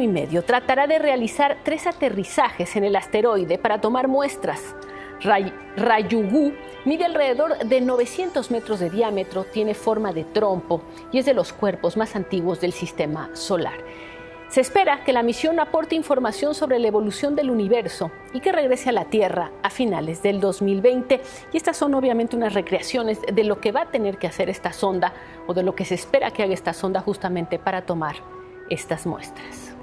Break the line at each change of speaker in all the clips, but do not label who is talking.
y medio tratará de realizar 3 aterrizajes en el asteroide para tomar muestras. Ryugu mide alrededor de 900 metros de diámetro, tiene forma de trompo y es de los cuerpos más antiguos del sistema solar. Se espera que la misión aporte información sobre la evolución del universo y que regrese a la Tierra a finales del 2020. Y estas son obviamente unas recreaciones de lo que va a tener que hacer esta sonda o de lo que se espera que haga esta sonda justamente para tomar estas muestras.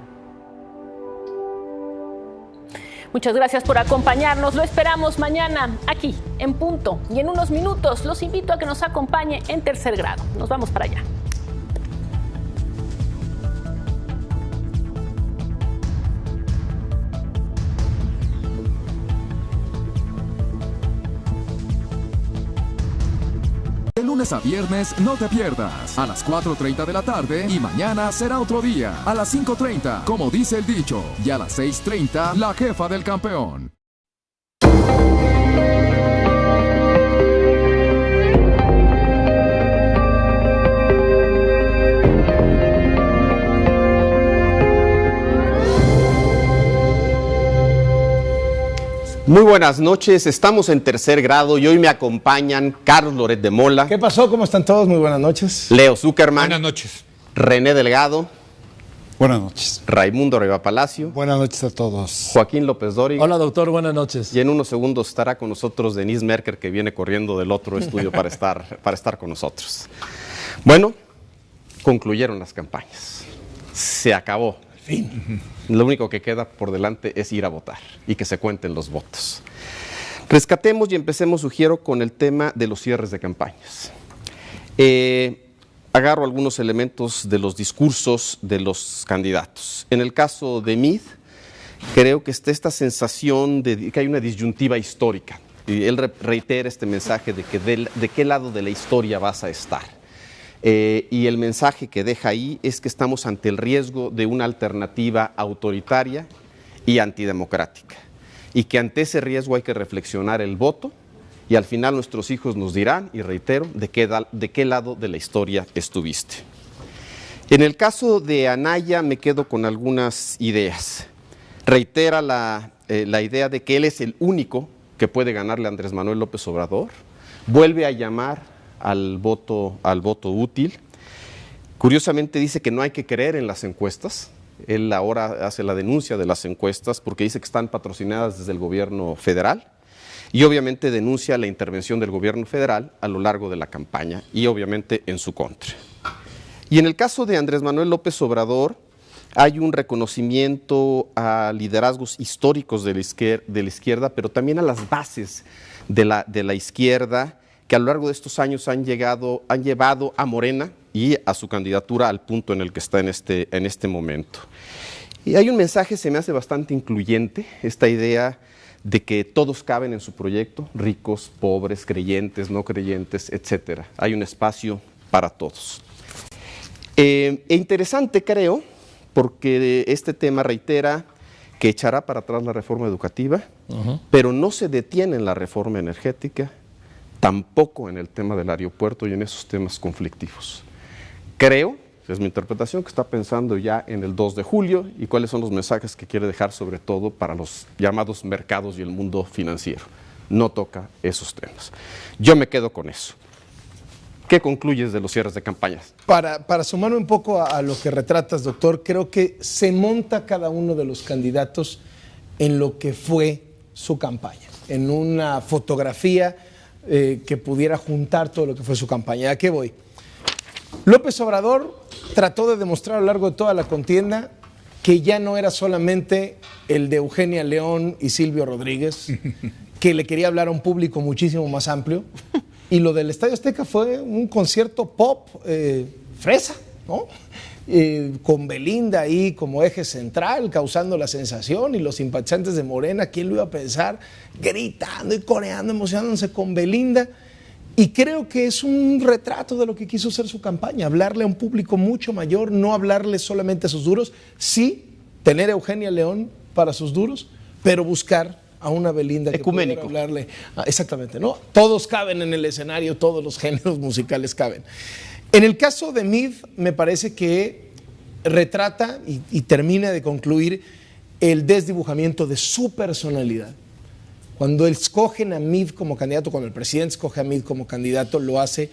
Muchas gracias por acompañarnos. Lo esperamos mañana aquí en punto. Y en unos minutos los invito a que nos acompañe en Tercer Grado. Nos vamos para allá.
De lunes a viernes no te pierdas. A las 4:30 de la tarde y mañana será otro día. A las 5:30, como dice el dicho. Y a las 6:30, la jefa del campeón.
Muy buenas noches, estamos en Tercer Grado y hoy me acompañan Carlos Loret de Mola.
¿Qué pasó? ¿Cómo están todos? Muy buenas noches.
Leo Zuckerman.
Buenas noches.
René Delgado.
Buenas noches.
Raimundo Riva Palacio.
Buenas noches a todos.
Joaquín López Dóriga.
Hola, doctor, buenas noches.
Y en unos segundos estará con nosotros Denise Merker, que viene corriendo del otro estudio para estar con nosotros. Bueno, concluyeron las campañas. Se acabó.
Fin.
Lo único que queda por delante es ir a votar y que se cuenten los votos. Rescatemos y empecemos, sugiero, con el tema de los cierres de campañas. Agarro algunos elementos de los discursos de los candidatos. En el caso de Meade, creo que está esta sensación de que hay una disyuntiva histórica. Y él reitera este mensaje de que de qué lado de la historia vas a estar. Y el mensaje que deja ahí es que estamos ante el riesgo de una alternativa autoritaria y antidemocrática. Y que ante ese riesgo hay que reflexionar el voto y al final nuestros hijos nos dirán, y reitero, de qué lado de la historia estuviste. En el caso de Anaya me quedo con algunas ideas. Reitera la idea de que él es el único que puede ganarle a Andrés Manuel López Obrador. Vuelve a llamar al voto útil. Curiosamente dice que no hay que creer en las encuestas. Él ahora hace la denuncia de las encuestas porque dice que están patrocinadas desde el gobierno federal y obviamente denuncia la intervención del gobierno federal a lo largo de la campaña y obviamente en su contra. Y en el caso de Andrés Manuel López Obrador hay un reconocimiento a liderazgos históricos de la izquierda, pero también a las bases de la izquierda, que a lo largo de estos años han llevado a Morena y a su candidatura al punto en el que está en este momento. Y hay un mensaje, se me hace bastante incluyente, esta idea de que todos caben en su proyecto, ricos, pobres, creyentes, no creyentes, etc. Hay un espacio para todos. Interesante, creo, porque este tema reitera que echará para atrás la reforma educativa, pero no se detiene en la reforma energética, tampoco en el tema del aeropuerto y en esos temas conflictivos. Creo, es mi interpretación, que está pensando ya en el 2 de julio y cuáles son los mensajes que quiere dejar sobre todo para los llamados mercados y el mundo financiero. No toca esos temas. Yo me quedo con eso. ¿Qué concluyes de los cierres de campañas?
Para sumarme un poco a lo que retratas, doctor, creo que se monta cada uno de los candidatos en lo que fue su campaña, en una fotografía que pudiera juntar todo lo que fue su campaña. ¿A qué voy? López Obrador trató de demostrar a lo largo de toda la contienda que ya no era solamente el de Eugenia León y Silvio Rodríguez, que le quería hablar a un público muchísimo más amplio. Y lo del Estadio Azteca fue un concierto pop fresa, ¿no? Con Belinda ahí como eje central, causando la sensación, y los simpatizantes de Morena, ¿quién lo iba a pensar? Gritando y coreando, emocionándose con Belinda. Y creo que es un retrato de lo que quiso ser su campaña, hablarle a un público mucho mayor, no hablarle solamente a sus duros, sí tener a Eugenia León para sus duros, pero buscar a una Belinda que pudiera hablarle. Exactamente, ¿no? Todos caben en el escenario, todos los géneros musicales caben. En el caso de Meade, me parece que retrata y termina de concluir el desdibujamiento de su personalidad. Cuando escogen a Meade como candidato, cuando el presidente escoge a Meade como candidato, lo hace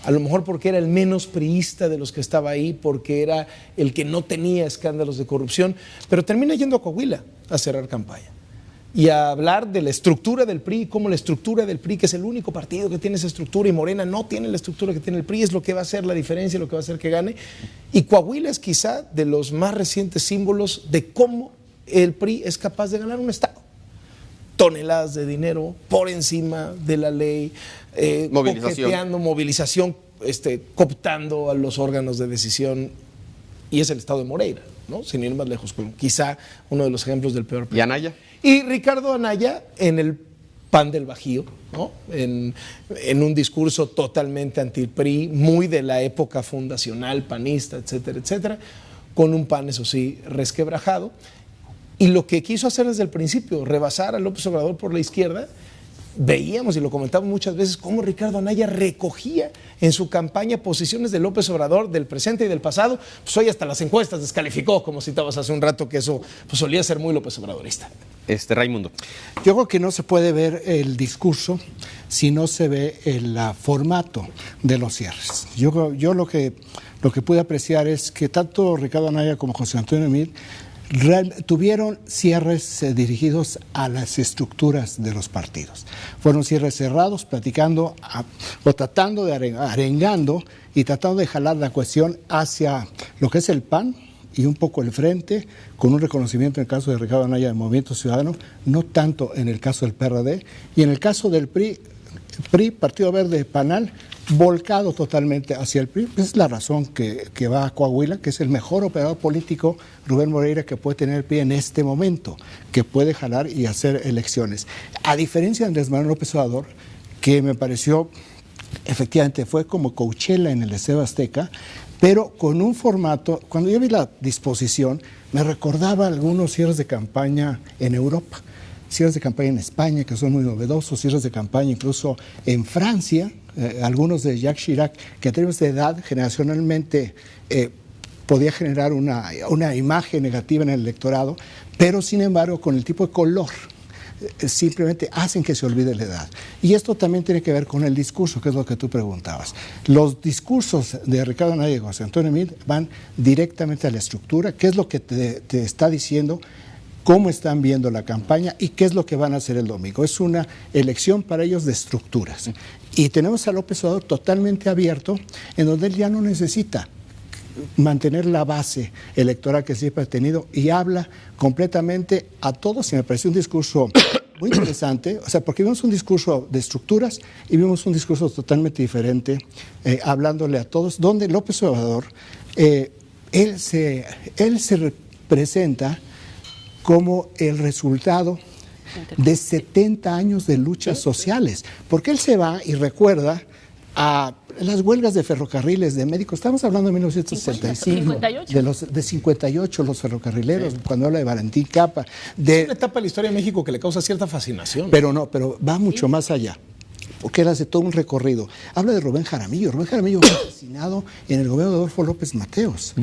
a lo mejor porque era el menos priista de los que estaba ahí, porque era el que no tenía escándalos de corrupción, pero termina yendo a Coahuila a cerrar campaña y a hablar de la estructura del PRI, cómo la estructura del PRI, que es el único partido que tiene esa estructura y Morena no tiene la estructura que tiene el PRI, es lo que va a hacer la diferencia, lo que va a hacer que gane. Y Coahuila es quizá de los más recientes símbolos de cómo el PRI es capaz de ganar un estado. Toneladas de dinero por encima de la ley, movilización, cooptando a los órganos de decisión, y es el estado de Moreira, ¿no? Sin ir más lejos, quizá uno de los ejemplos del peor.
¿Y Anaya?
Y Ricardo Anaya en el PAN del Bajío, ¿no? En un discurso totalmente anti-PRI, muy de la época fundacional, panista, etcétera, etcétera, con un PAN, eso sí, resquebrajado. Y lo que quiso hacer desde el principio, rebasar a López Obrador por la izquierda, veíamos y lo comentamos muchas veces cómo Ricardo Anaya recogía en su campaña posiciones de López Obrador del presente y del pasado. Pues hoy hasta las encuestas descalificó, como citabas hace un rato, que eso pues solía ser muy López Obradorista.
Raimundo.
Yo creo que no se puede ver el discurso si no se ve el formato de los cierres. Yo lo que pude apreciar es que tanto Ricardo Anaya como José Antonio Meade tuvieron cierres dirigidos a las estructuras de los partidos. Fueron cierres cerrados, platicando o tratando de arengando y tratando de jalar la cuestión hacia lo que es el PAN y un poco el Frente, con un reconocimiento en el caso de Ricardo Anaya del Movimiento Ciudadano, no tanto en el caso del PRD, y en el caso del PRI, Partido Verde Panal, volcado totalmente hacia el PRI. Esa es la razón que va a Coahuila, que es el mejor operador político, Rubén Moreira, que puede tener el PRI en este momento, que puede jalar y hacer elecciones. A diferencia de Andrés Manuel López Obrador, que me pareció, efectivamente, fue como Coachella en el Estadio Azteca, pero con un formato, cuando yo vi la disposición, me recordaba algunos cierres de campaña en Europa. Cierres de campaña en España, que son muy novedosos, cierres de campaña incluso en Francia, algunos de Jacques Chirac, que en términos de edad generacionalmente podía generar una imagen negativa en el electorado, pero sin embargo con el tipo de color simplemente hacen que se olvide la edad. Y esto también tiene que ver con el discurso, que es lo que tú preguntabas. Los discursos de Ricardo Anaya y José Antonio Meade van directamente a la estructura, qué es lo que te está diciendo, cómo están viendo la campaña y qué es lo que van a hacer el domingo. Es una elección para ellos de estructuras. Y tenemos a López Obrador totalmente abierto, en donde él ya no necesita mantener la base electoral que siempre ha tenido y habla completamente a todos, y me pareció un discurso muy interesante, o sea, porque vimos un discurso de estructuras y vimos un discurso totalmente diferente, hablándole a todos, donde López Obrador, él se presenta como el resultado de 70 años de luchas sociales, porque él se va y recuerda a las huelgas de ferrocarriles, de médicos. Estamos hablando de 1965, 58. de 58, los ferrocarrileros, sí. Cuando habla de Valentín Capa.
Es una etapa de la historia de México que le causa cierta fascinación.
Pero va mucho más allá, porque él hace todo un recorrido. Habla de Rubén Jaramillo. Rubén Jaramillo fue asesinado en el gobierno de Adolfo López Mateos.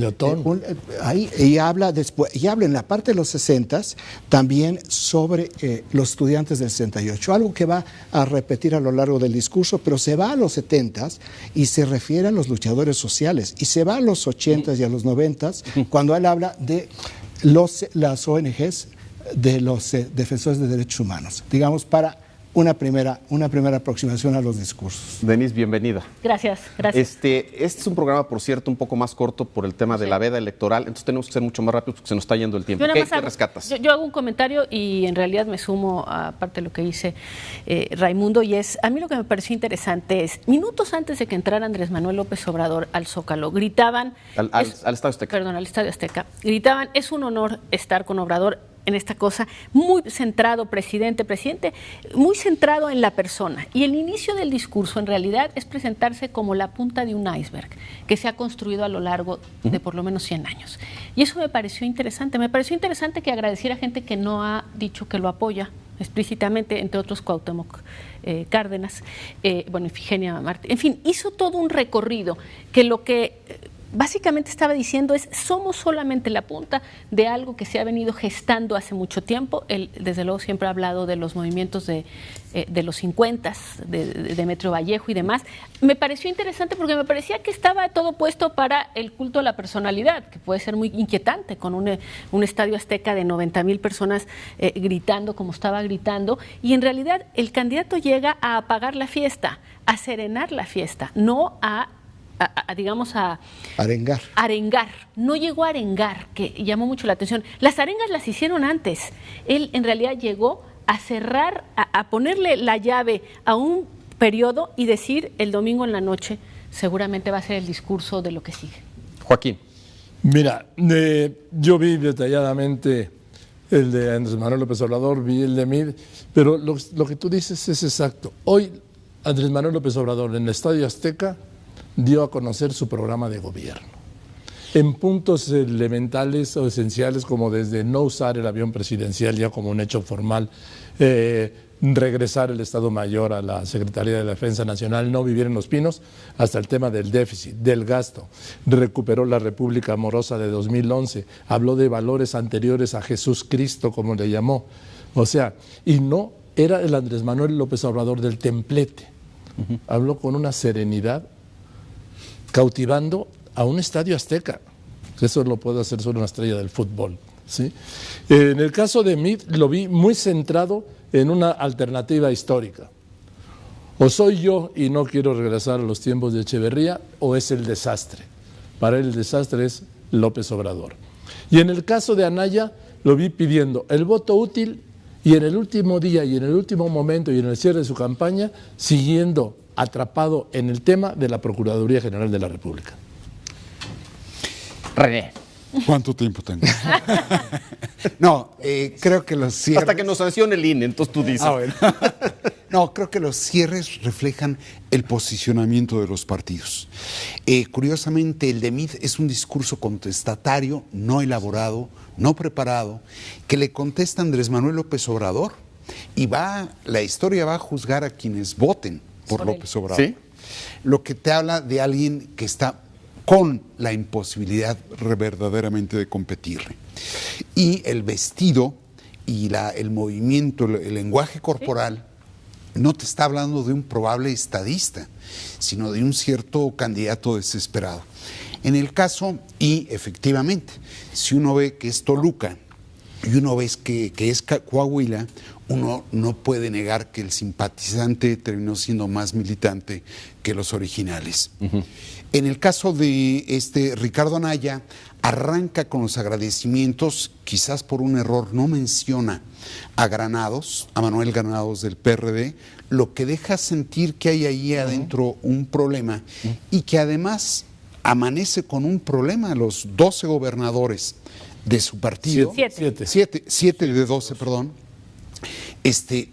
Y habla en la parte de los 60s también sobre los estudiantes del 68, algo que va a repetir a lo largo del discurso, pero se va a los 70s y se refiere a los luchadores sociales, y se va a los 80s y a los 90s cuando él habla de las ONGs, de los defensores de derechos humanos, digamos, para una primera aproximación a los discursos.
Denise, bienvenida.
Gracias.
Este es un programa, por cierto, un poco más corto por el tema de la veda electoral, entonces tenemos que ser mucho más rápidos porque se nos está yendo el tiempo. ¿Qué rescatas?
Yo hago un comentario y en realidad me sumo a parte de lo que dice Raimundo, y a mí lo que me pareció interesante es, minutos antes de que entrara Andrés Manuel López Obrador al Zócalo, gritaban...
Al Estadio Azteca.
Perdón, al Estadio Azteca. Gritaban, es un honor estar con Obrador en esta cosa, muy centrado, presidente, muy centrado en la persona. Y el inicio del discurso, en realidad, es presentarse como la punta de un iceberg que se ha construido a lo largo de por lo menos 100 años. Y eso me pareció interesante. Me pareció interesante que agradeciera a gente que no ha dicho que lo apoya explícitamente, entre otros Cuauhtémoc Cárdenas, Ifigenia Mártir. En fin, hizo todo un recorrido que lo que básicamente estaba diciendo somos solamente la punta de algo que se ha venido gestando hace mucho tiempo. Él, desde luego, siempre ha hablado de los movimientos de los 50, de Demetrio Vallejo y demás. Me pareció interesante porque me parecía que estaba todo puesto para el culto a la personalidad, que puede ser muy inquietante con un estadio Azteca de 90,000 personas gritando como estaba gritando, y en realidad el candidato llega a apagar la fiesta, a serenar la fiesta, no a arengar. No llegó a arengar, que llamó mucho la atención. Las arengas las hicieron antes. Él en realidad llegó a cerrar, a ponerle la llave a un periodo y decir el domingo en la noche seguramente va a ser el discurso de lo que sigue.
Joaquín.
Mira, yo vi detalladamente el de Andrés Manuel López Obrador, vi el de Mid, pero lo que tú dices es exacto. Hoy Andrés Manuel López Obrador en el Estadio Azteca dio a conocer su programa de gobierno en puntos elementales o esenciales, como desde no usar el avión presidencial ya como un hecho formal, regresar el Estado Mayor a la Secretaría de la Defensa Nacional, no vivir en Los Pinos, hasta el tema del déficit, del gasto. Recuperó la República Amorosa de 2011, habló de valores anteriores a Jesús Cristo, como le llamó. O sea, y no era el Andrés Manuel López Obrador del templete. Habló con una serenidad, cautivando a un Estadio Azteca. Eso lo puede hacer solo una estrella del fútbol, ¿sí? En el caso de Mid lo vi muy centrado en una alternativa histórica. O soy yo y no quiero regresar a los tiempos de Echeverría, o es el desastre. Para él el desastre es López Obrador. Y en el caso de Anaya lo vi pidiendo el voto útil, y en el último día y en el último momento y en el cierre de su campaña siguiendo atrapado en el tema de la Procuraduría General de la República.
René.
¿Cuánto tiempo tengo? No, creo que los cierres...
Hasta que nos sancione el INE, entonces tú dices.
Bueno. No, creo que los cierres reflejan el posicionamiento de los partidos. Curiosamente, el de Mid es un discurso contestatario, no elaborado, no preparado, que le contesta Andrés Manuel López Obrador, y la historia va a juzgar a quienes voten por López Obrador. ¿Sí? Lo que te habla de alguien que está con la imposibilidad verdaderamente de competirle. Y el vestido y el movimiento, el lenguaje corporal, no te está hablando de un probable estadista, sino de un cierto candidato desesperado. En el caso, y efectivamente, si uno ve que es Toluca y uno ve que es Coahuila, uno no puede negar que el simpatizante terminó siendo más militante que los originales. En el caso de Ricardo Anaya, arranca con los agradecimientos, quizás por un error no menciona a Granados, a Manuel Granados del PRD, lo que deja sentir que hay ahí adentro un problema, y que además amanece con un problema. Los 12 gobernadores de su partido, 7 de 12, perdón,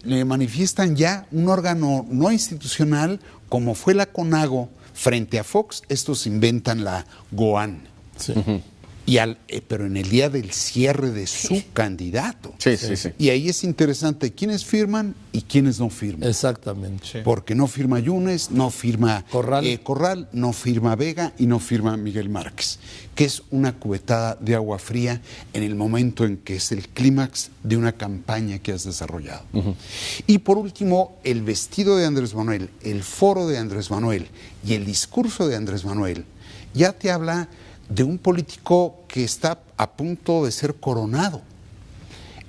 le manifiestan ya un órgano no institucional como fue la CONAGO frente a Fox. Estos inventan la GOAN.
Sí.
Pero en el día del cierre de su candidato.
Sí.
Y ahí es interesante quiénes firman y quiénes no firman.
Exactamente. Sí.
Porque no firma Yunes, no firma Corral, no firma Vega y no firma Miguel Márquez, que es una cubetada de agua fría en el momento en que es el clímax de una campaña que has desarrollado. Y por último, el vestido de Andrés Manuel, el foro de Andrés Manuel y el discurso de Andrés Manuel ya te habla de un político que está a punto de ser coronado.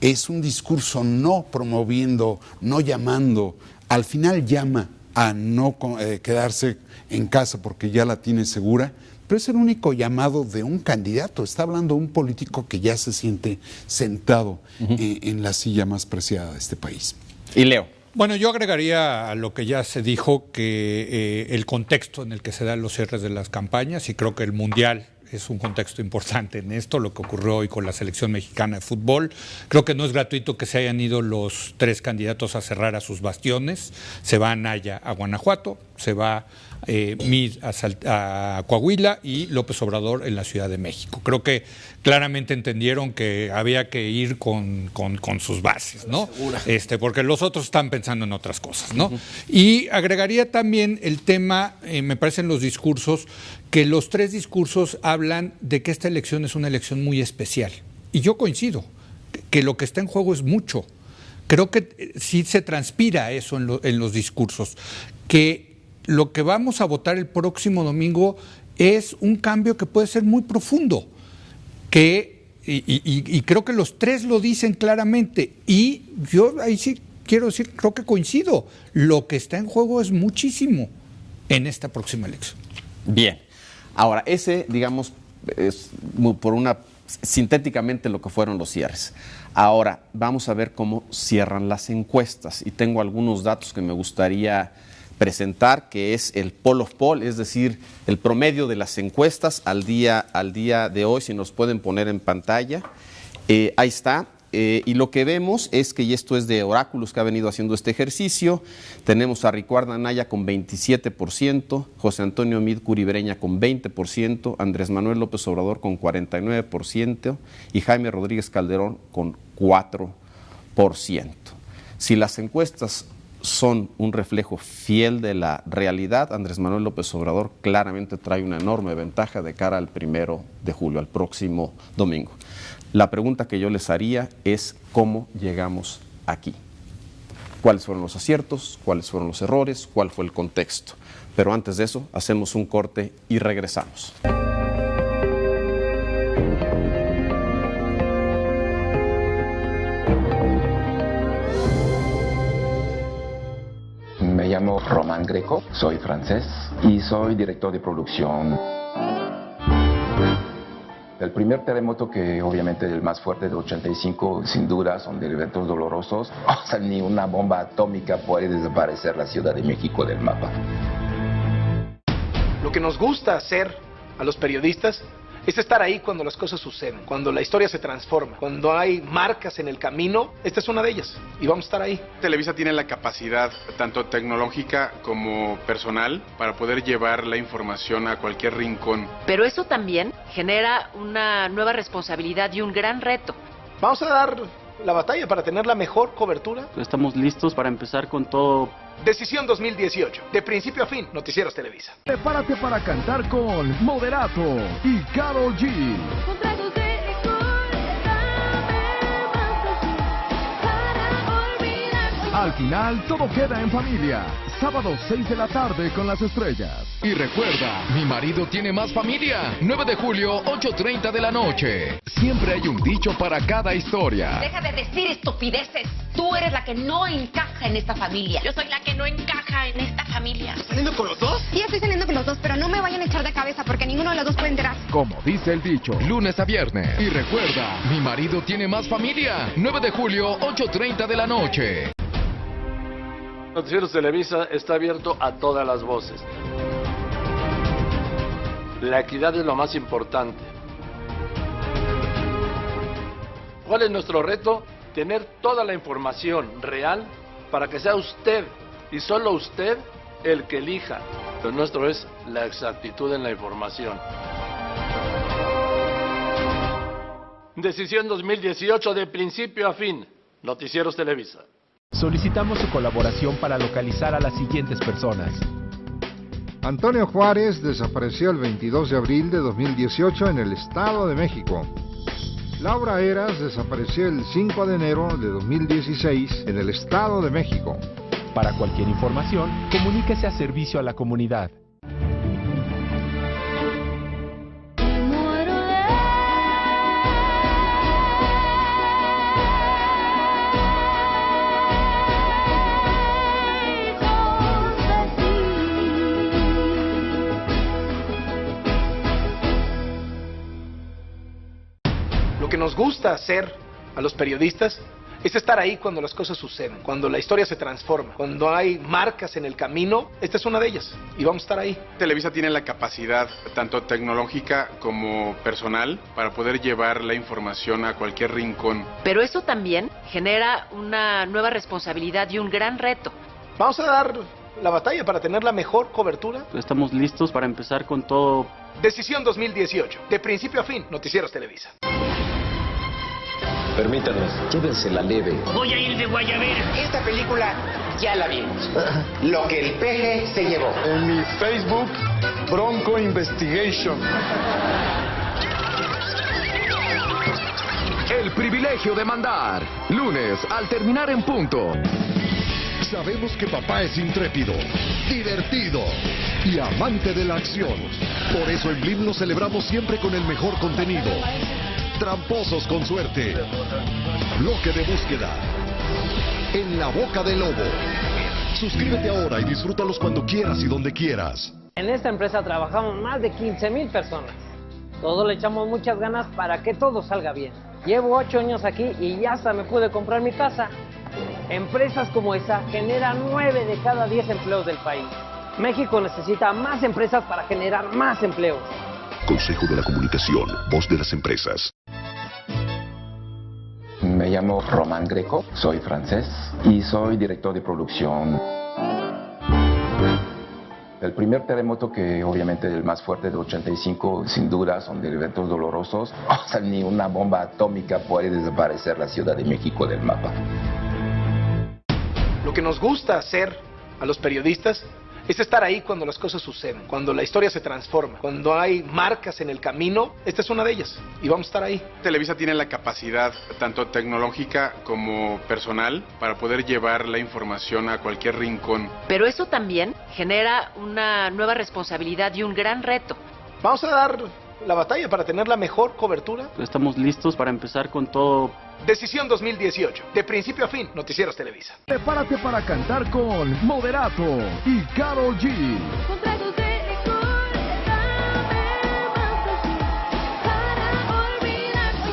Es un discurso no promoviendo, no llamando, al final llama a no quedarse en casa porque ya la tiene segura, pero es el único llamado de un candidato. Está hablando de un político que ya se siente sentado en la silla más preciada de este país.
Y Leo.
Bueno, yo agregaría a lo que ya se dijo que el contexto en el que se dan los cierres de las campañas, y creo que el Mundial es un contexto importante en esto, lo que ocurrió hoy con la selección mexicana de fútbol. Creo que no es gratuito que se hayan ido los 3 candidatos a cerrar a sus bastiones. Se va Anaya a Guanajuato, se va Mid a Coahuila y López Obrador en la Ciudad de México. Creo que claramente entendieron que había que ir con sus bases, ¿no? Porque los otros están pensando en otras cosas, ¿no? Y agregaría también el tema, me parecen los discursos, que los tres discursos hablan de que esta elección es una elección muy especial. Y yo coincido, que lo que está en juego es mucho. Creo que sí se transpira eso en los discursos, que lo que vamos a votar el próximo domingo es un cambio que puede ser muy profundo, y creo que los tres lo dicen claramente, y yo ahí sí quiero decir, creo que coincido, lo que está en juego es muchísimo en esta próxima elección.
Bien, ahora ese, digamos, es sintéticamente lo que fueron los cierres. Ahora vamos a ver cómo cierran las encuestas, y tengo algunos datos que me gustaría presentar, que es el poll of poll, es decir, el promedio de las encuestas al día de hoy, si nos pueden poner en pantalla. Ahí está. Y lo que vemos es que, y esto es de Oráculos, que ha venido haciendo este ejercicio, tenemos a Ricardo Anaya con 27%, José Antonio Meade Curibreña con 20%, Andrés Manuel López Obrador con 49% y Jaime Rodríguez Calderón con 4%. Si las encuestas son un reflejo fiel de la realidad, Andrés Manuel López Obrador claramente trae una enorme ventaja de cara al 1 de julio, al próximo domingo. La pregunta que yo les haría es ¿cómo llegamos aquí? ¿Cuáles fueron los aciertos? ¿Cuáles fueron los errores? ¿Cuál fue el contexto? Pero antes de eso, hacemos un corte y regresamos.
Me llamo Román Greco, soy francés y soy director de producción. El primer terremoto, que obviamente es el más fuerte de 85, sin duda son de eventos dolorosos. O sea, ni una bomba atómica puede desaparecer la Ciudad de México del mapa.
Lo que nos gusta hacer a los periodistas es estar ahí cuando las cosas suceden, cuando la historia se transforma, cuando hay marcas en el camino. Esta es una de ellas y vamos a estar ahí.
Televisa tiene la capacidad, tanto tecnológica como personal, para poder llevar la información a cualquier rincón.
Pero eso también genera una nueva responsabilidad y un gran reto.
Vamos a dar la batalla para tener la mejor cobertura.
Estamos listos para empezar con todo.
Decisión 2018, de principio a fin, Noticieros Televisa.
Prepárate para cantar con Moderato y Karol G. Al final, todo queda en familia. Sábado 6 de la tarde con las estrellas. Y recuerda, Mi marido tiene más familia. 9 de julio, 8:30 de la noche. Siempre hay un dicho para cada historia.
Deja de decir estupideces. Tú eres la que no encaja en esta familia. Yo soy la que no encaja en esta familia.
¿Estás saliendo con los dos?
Sí, estoy saliendo con los dos, pero no me vayan a echar de cabeza porque ninguno de los dos puede enterar.
Como dice el dicho, lunes a viernes. Y recuerda, Mi marido tiene más familia. 9 de julio, 8:30 de la noche.
Noticieros Televisa está abierto a todas las voces. La equidad es lo más importante. ¿Cuál es nuestro reto? Tener toda la información real para que sea usted y solo usted el que elija. Lo nuestro es la exactitud en la información. Decisión 2018, de principio a fin. Noticieros Televisa.
Solicitamos su colaboración para localizar a las siguientes personas.
Antonio Juárez desapareció el 22 de abril de 2018 en el Estado de México. Laura Eras desapareció el 5 de enero de 2016 en el Estado de México.
Para cualquier información, comuníquese a Servicio a la Comunidad.
Lo que nos gusta hacer a los periodistas es estar ahí cuando las cosas suceden, cuando la historia se transforma, cuando hay marcas en el camino. Esta es una de ellas y vamos a estar ahí.
Televisa tiene la capacidad, tanto tecnológica como personal, para poder llevar la información a cualquier rincón.
Pero eso también genera una nueva responsabilidad y un gran reto.
Vamos a dar la batalla para tener la mejor cobertura.
Estamos listos para empezar con todo.
Decisión 2018, de principio a fin, Noticieros Televisa.
Permítanos, llévensela leve.
Voy a ir de guayabera.
Esta película ya la vimos. Lo que el peje se llevó.
En mi Facebook, Bronco Investigation.
El privilegio de mandar. Lunes, al terminar en punto.
Sabemos que papá es intrépido, divertido y amante de la acción. Por eso en Blim nos celebramos siempre con el mejor contenido. Tramposos con suerte. Bloque de búsqueda. En la boca del lobo. Suscríbete ahora y disfrútalos cuando quieras y donde quieras.
En esta empresa trabajamos más de 15,000 personas. Todos le echamos muchas ganas para que todo salga bien. Llevo 8 años aquí y ya hasta me pude comprar mi casa. Empresas como esa generan 9 de cada 10 empleos del país. México necesita más empresas para generar más empleos.
Consejo de la Comunicación, voz de las empresas.
Me llamo Román Greco, soy francés y soy director de producción. El primer terremoto, que obviamente el más fuerte de 85, sin duda son de eventos dolorosos. O sea, ni una bomba atómica puede desaparecer la Ciudad de México del mapa.
Lo que nos gusta hacer a los periodistas es estar ahí cuando las cosas suceden, cuando la historia se transforma, cuando hay marcas en el camino. Esta es una de ellas y vamos a estar ahí.
Televisa tiene la capacidad, tanto tecnológica como personal, para poder llevar la información a cualquier rincón.
Pero eso también genera una nueva responsabilidad y un gran reto.
Vamos a dar la batalla para tener la mejor cobertura.
Estamos listos para empezar con todo.
Decisión 2018, de principio a fin, Noticieros Televisa.
Prepárate para cantar con Moderato y Karol G.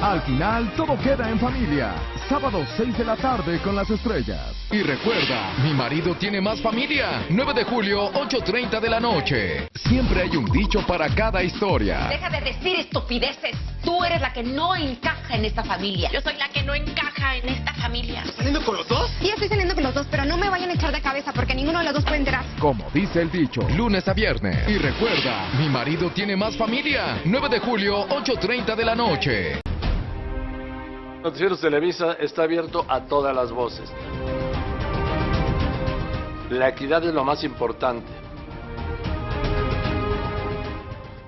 Al final, todo queda en familia. Sábado 6 de la tarde con las estrellas. Y recuerda, mi marido tiene más familia. 9 de julio, 8:30 de la noche. Siempre hay un dicho para cada historia.
Deja de decir estupideces. Tú eres la que no encaja en esta familia. Yo soy la que no encaja en esta familia.
¿Estás saliendo con los dos?
Sí, estoy saliendo con los dos, pero no me vayan a echar de cabeza porque ninguno de los dos puede enterar.
Como dice el dicho, lunes a viernes. Y recuerda, mi marido tiene más familia. 9 de julio, 8:30 de la noche.
Noticieros Televisa está abierto a todas las voces. La equidad es lo más importante.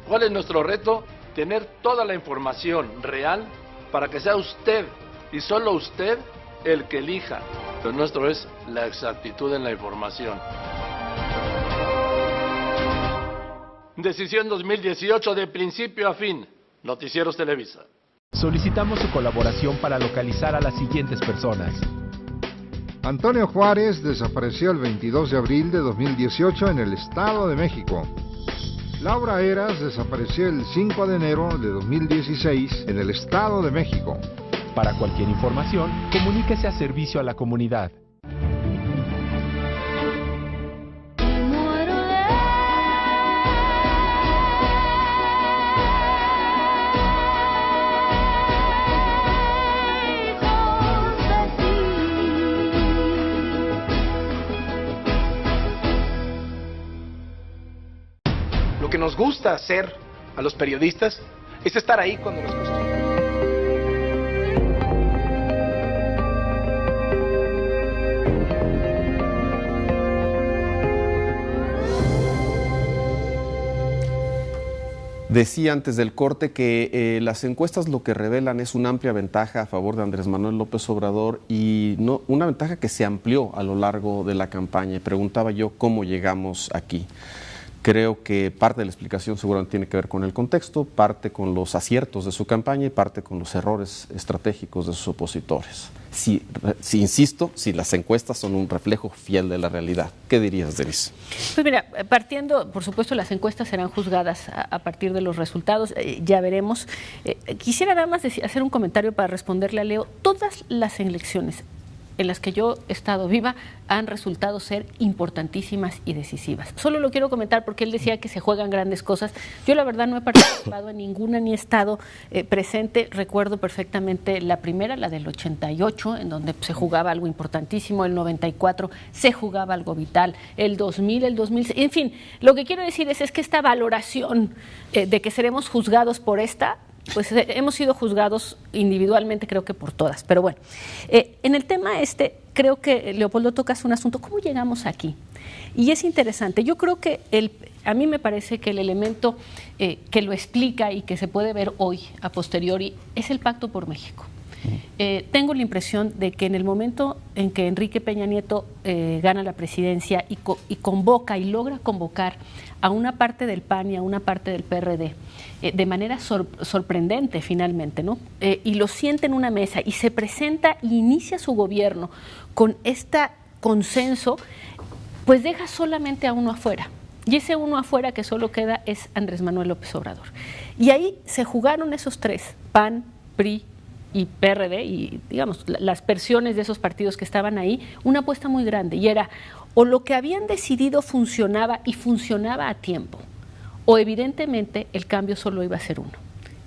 ¿Cuál es nuestro reto? Tener toda la información real para que sea usted y solo usted el que elija. Lo nuestro es la exactitud en la información. Decisión 2018, de principio a fin. Noticieros Televisa.
Solicitamos su colaboración para localizar a las siguientes personas.
Antonio Juárez desapareció el 22 de abril de 2018 en el Estado de México. Laura Eras desapareció el 5 de enero de 2016 en el Estado de México.
Para cualquier información, comuníquese a Servicio a la Comunidad.
Lo que nos gusta hacer a los periodistas es estar ahí cuando las cosas suceden.
Decía antes del corte que las encuestas lo que revelan es una amplia ventaja a favor de Andrés Manuel López Obrador y no, una ventaja que se amplió a lo largo de la campaña. Y preguntaba yo cómo llegamos aquí. Creo que parte de la explicación seguramente tiene que ver con el contexto, parte con los aciertos de su campaña y parte con los errores estratégicos de sus opositores. Si insisto, si las encuestas son un reflejo fiel de la realidad, ¿qué dirías, Denise?
Pues mira, partiendo, por supuesto, las encuestas serán juzgadas a partir de los resultados, ya veremos. Quisiera nada más hacer un comentario para responderle a Leo. Todas las elecciones, en las que yo he estado viva han resultado ser importantísimas y decisivas. Solo lo quiero comentar porque él decía que se juegan grandes cosas. Yo la verdad no he participado en ninguna ni he estado presente. Recuerdo perfectamente la primera, la del 88, en donde se jugaba algo importantísimo, el 94 se jugaba algo vital, el 2000, el 2006, en fin, lo que quiero decir es que esta valoración de que seremos juzgados por esta, pues hemos sido juzgados individualmente, creo que por todas, pero bueno, en el tema creo que Leopoldo tocas un asunto, ¿cómo llegamos aquí? Y es interesante, yo creo que a mí me parece que el elemento que lo explica y que se puede ver hoy a posteriori es el Pacto por México. Tengo la impresión de que en el momento en que Enrique Peña Nieto gana la presidencia y convoca y logra convocar a una parte del PAN y a una parte del PRD de manera sorprendente finalmente, ¿no? Y lo sienta en una mesa y se presenta y inicia su gobierno con este consenso, pues deja solamente a uno afuera. Y ese uno afuera que solo queda es Andrés Manuel López Obrador. Y ahí se jugaron esos tres, PAN, PRI y PRD, y digamos, las versiones de esos partidos que estaban ahí, una apuesta muy grande, y era o lo que habían decidido funcionaba y funcionaba a tiempo, o evidentemente el cambio solo iba a ser uno.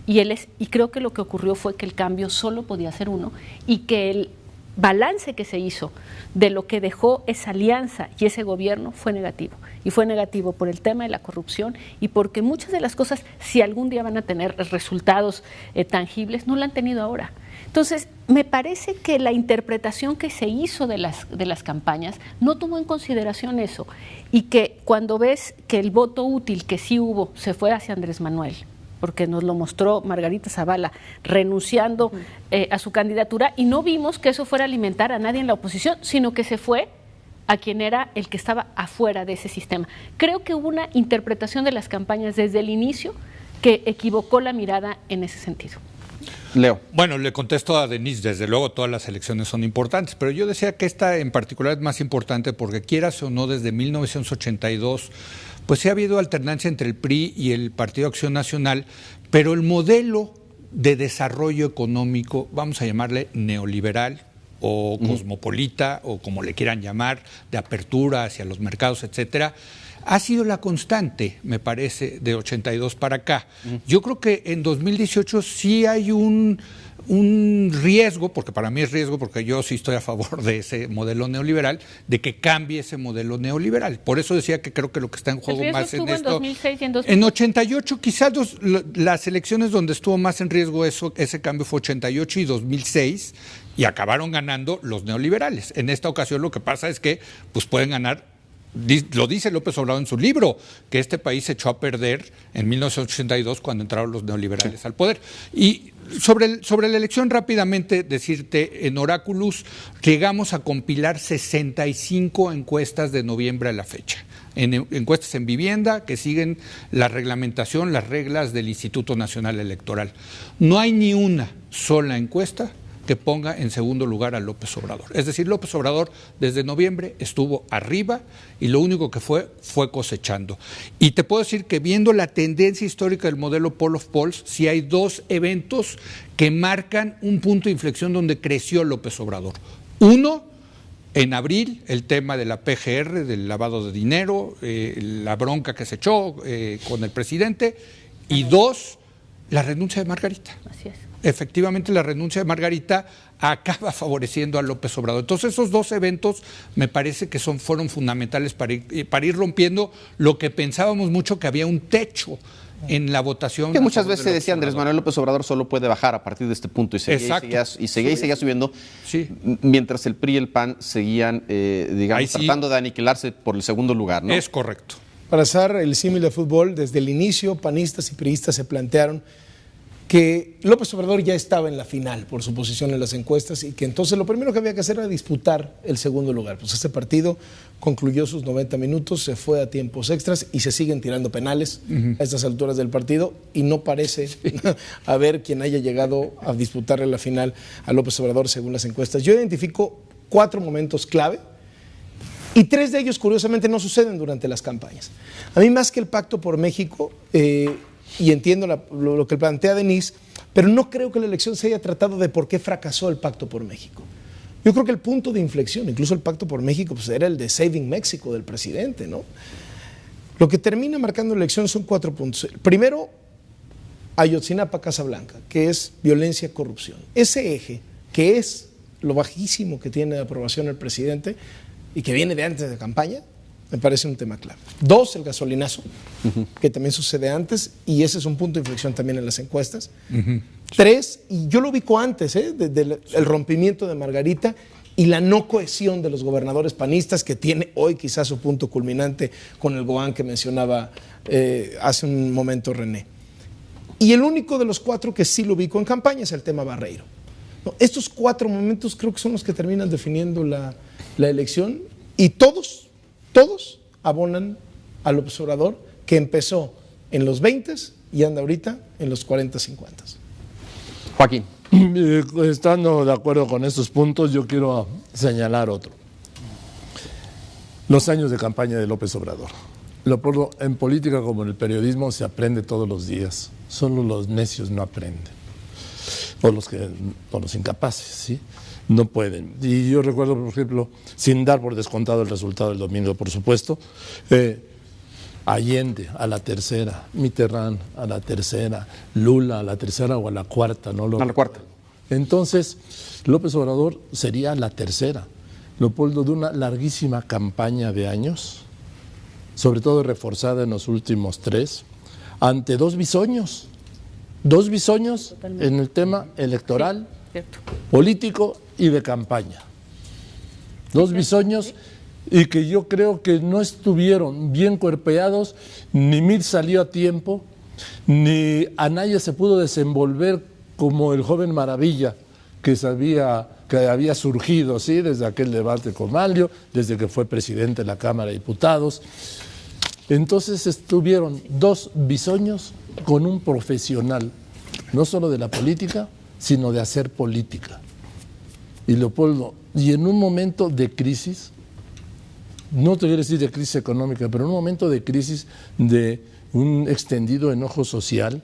Y creo que lo que ocurrió fue que el cambio solo podía ser uno, y que el balance que se hizo de lo que dejó esa alianza y ese gobierno fue negativo. Y fue negativo por el tema de la corrupción y porque muchas de las cosas, si algún día van a tener resultados tangibles, no la han tenido ahora. Entonces, me parece que la interpretación que se hizo de las campañas no tomó en consideración eso, y que cuando ves que el voto útil que sí hubo se fue hacia Andrés Manuel, porque nos lo mostró Margarita Zavala renunciando a su candidatura, y no vimos que eso fuera a alimentar a nadie en la oposición, sino que se fue a quien era el que estaba afuera de ese sistema. Creo que hubo una interpretación de las campañas desde el inicio que equivocó la mirada en ese sentido.
Leo.
Bueno, le contesto a Denise, desde luego todas las elecciones son importantes, pero yo decía que esta en particular es más importante porque, quieras o no, desde 1982, pues sí ha habido alternancia entre el PRI y el Partido Acción Nacional, pero el modelo de desarrollo económico, vamos a llamarle neoliberal o cosmopolita, o como le quieran llamar, de apertura hacia los mercados, etcétera, ha sido la constante, me parece, de 82 para acá. Yo creo que en 2018 sí hay un riesgo, porque para mí es riesgo, porque yo sí estoy a favor de ese modelo neoliberal, de que cambie ese modelo neoliberal. Por eso decía que creo que lo que está en juego más en esto.
En 2006 y en 2008.
En 88, quizás las elecciones donde estuvo más en riesgo ese cambio fue 88 y 2006, y acabaron ganando los neoliberales. En esta ocasión lo que pasa es que pues pueden ganar. Lo dice López Obrador en su libro, que este país se echó a perder en 1982 cuando entraron los neoliberales al poder. Y sobre la elección, rápidamente decirte, en Oráculos llegamos a compilar 65 encuestas de noviembre a la fecha. Encuestas en vivienda que siguen la reglamentación, las reglas del Instituto Nacional Electoral. No hay ni una sola encuesta que ponga en segundo lugar a López Obrador. Es decir, López Obrador desde noviembre estuvo arriba y lo único que fue cosechando. Y te puedo decir que viendo la tendencia histórica del modelo Poll of Polls, sí hay dos eventos que marcan un punto de inflexión donde creció López Obrador. Uno, en abril, el tema de la PGR, del lavado de dinero, la bronca que se echó con el presidente. Y dos, la renuncia de Margarita.
Así es.
Efectivamente, la renuncia de Margarita acaba favoreciendo a López Obrador. Entonces, esos dos eventos me parece que fueron fundamentales para ir rompiendo lo que pensábamos mucho, que había un techo en la votación.
Que muchas veces se decía Andrés Manuel López Obrador solo puede bajar a partir de este punto, y seguía subiendo, mientras el PRI y el PAN seguían, tratando de aniquilarse por el segundo lugar, ¿no?
Es correcto.
Para hacer el símil de fútbol, desde el inicio, panistas y priistas se plantearon que López Obrador ya estaba en la final por su posición en las encuestas, y que entonces lo primero que había que hacer era disputar el segundo lugar. Pues este partido concluyó sus 90 minutos, se fue a tiempos extras y se siguen tirando penales a estas alturas del partido, y no parece haber quien haya llegado a disputarle la final a López Obrador según las encuestas. Yo identifico 4 momentos clave, y 3 de ellos curiosamente no suceden durante las campañas. A mí, más que el Pacto por México, y entiendo lo que plantea Denise, pero no creo que la elección se haya tratado de por qué fracasó el Pacto por México. Yo creo que el punto de inflexión, incluso el Pacto por México, pues era el de Saving México del presidente, ¿no? Lo que termina marcando la elección son 4 puntos. Primero, Ayotzinapa, Casa Blanca, que es violencia, corrupción. Ese eje, que es lo bajísimo que tiene de aprobación el presidente y que viene de antes de campaña, me parece un tema clave. 2, el gasolinazo, que también sucede antes, y ese es un punto de inflexión también en las encuestas. 3, y yo lo ubico antes, el rompimiento de Margarita y la no cohesión de los gobernadores panistas, que tiene hoy quizás su punto culminante con el Goan que mencionaba hace un momento René. Y el único de los 4 que sí lo ubico en campaña es el tema Barreiro. No, estos 4 momentos creo que son los que terminan definiendo la elección, y todos abonan al observador que empezó en los 20s y anda ahorita en los 40-50.
Joaquín.
Estando de acuerdo con estos puntos, yo quiero señalar otro. Los años de campaña de López Obrador. Leopoldo, en política como en el periodismo se aprende todos los días. Solo los necios no aprenden. O los incapaces, ¿sí? No pueden. Y yo recuerdo, por ejemplo, sin dar por descontado el resultado del domingo, por supuesto, Allende a la tercera, Mitterrand a la tercera, Lula a la tercera o a la cuarta, ¿no?
A la cuarta.
Entonces, López Obrador sería la tercera. Leopoldo, de una larguísima campaña de años, sobre todo reforzada en los últimos 3, ante 2 bisoños. 2 bisoños totalmente en el tema electoral, sí, político y de campaña. 2 bisoños, y que yo creo que no estuvieron bien cuerpeados, ni Mir salió a tiempo, ni Anaya se pudo desenvolver como el joven maravilla que había surgido, ¿sí?, desde aquel debate con Manlio, desde que fue presidente de la Cámara de Diputados. Entonces estuvieron 2 bisoños con un profesional, no solo de la política, sino de hacer política. Y Leopoldo, y en un momento de crisis, no te quiero decir de crisis económica, pero en un momento de crisis, de un extendido enojo social,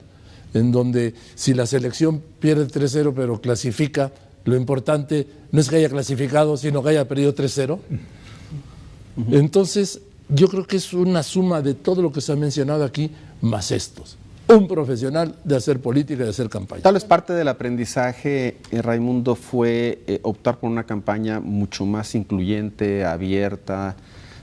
en donde si la selección pierde 3-0 pero clasifica, lo importante no es que haya clasificado, sino que haya perdido 3-0. Entonces, yo creo que es una suma de todo lo que se ha mencionado aquí, más estos. Un profesional de hacer política y de hacer campaña.
Tal vez parte del aprendizaje, Raimundo, fue optar por una campaña mucho más incluyente, abierta,